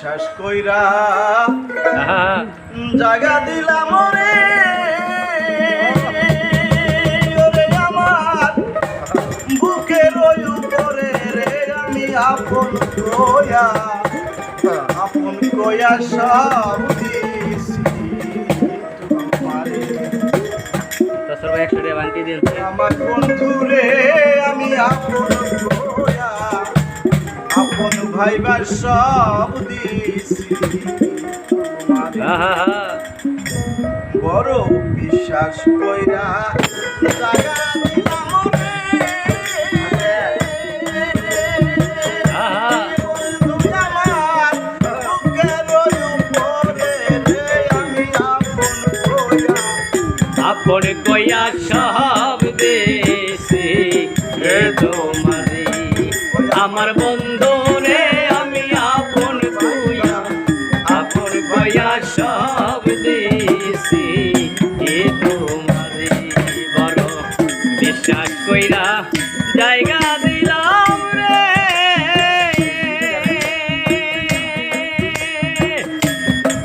বিশ্বাস কইরা জাগা দিলাম রে ওরে আমার বুকের উপরে রে আমি আপন কয়া সব দিছি আমার বন্ধু রে আমি আপন ভাইবা সব দিছি বড় বিশ্বাস কইরা জাগা দিলাম রে বন্ধু আমার বুকের উপরে রে আমি আপন কয়া সব দিছি এ তোমারে আমার বন্ধু রে আমি আপন কয়া সব দিছি এ তোমারে বড় বিশ্বাস কইরা জায়গা দিলাম রে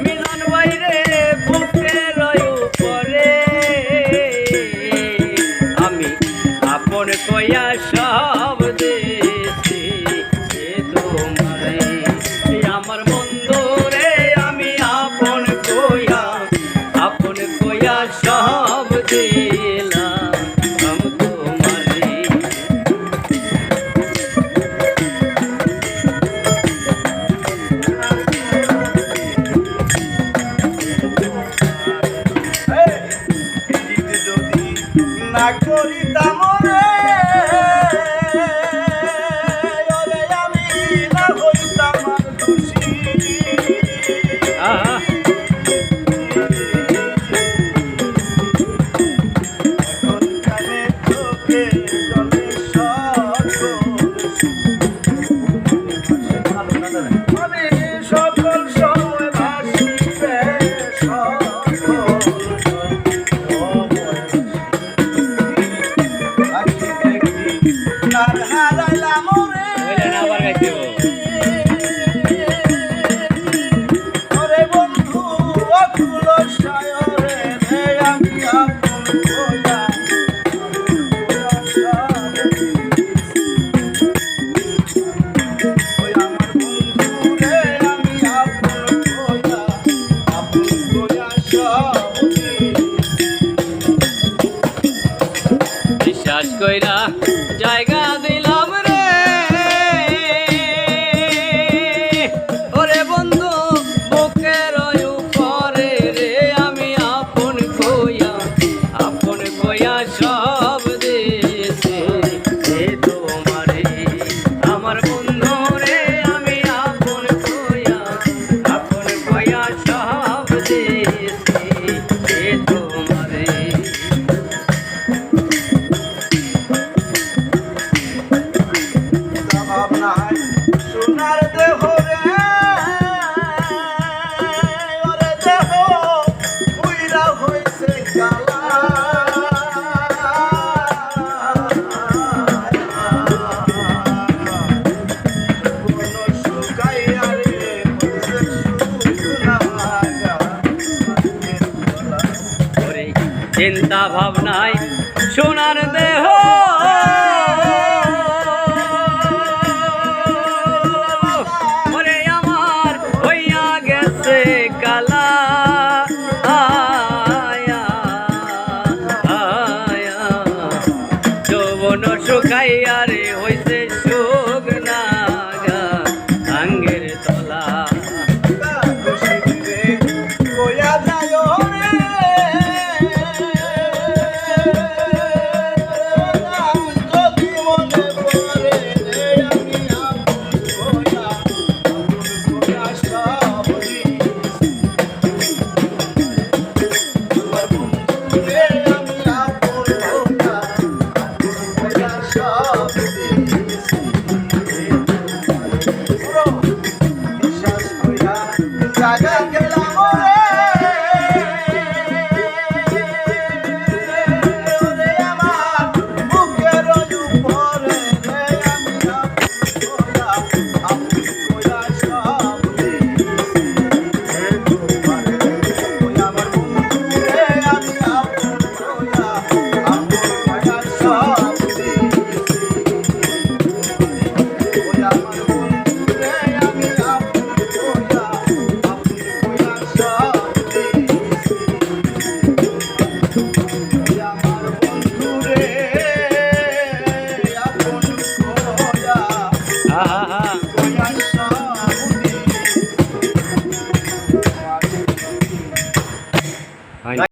মিলন বাইরে বুকের উপরে আমি আপন কয়া সব দিছি এ তোমারে আমার বন্ধু রে আমি আপন কয়া সব দিলাম তোমারে যদি না করিতাম রে ওরে আমি না হইতাম খুশি এখন কানে চোখে জলে আমি সকল সময় ভাসি ওরে বন্ধু অকুল সায়রে রে আমি আপন কয়া ওই আমার বন্ধু রে আমি আপন কয়া সব বিশ্বাস কইরা জায়গা দিলাম রে ওরে বন্ধু বুকের উপরে রে আমি আপন কয়া সব দিছি এ তোমারে আমার বন্ধু রে আমি আপন কয়া সব দিছি এ তোমারে ভাবনায় সোনার দেহ রে ওরে দেহ উইরা হইছে কালা কোন শুকাইয়া রে হইছে শুকনা ওরে চিন্তা ভাবনায় সোনার দেহ ওরে আমার হইয়া গেছে কালা যৌবন শুকাইয়া রে হইছে শুকনা আঙ্গের তলা কয়া যায় রে যদি মনে পড়ে রে আমি আপন কয়া সব দিছি রে আমি আপন কয়া সব দিছি বিশ্বাস কইরা জাগা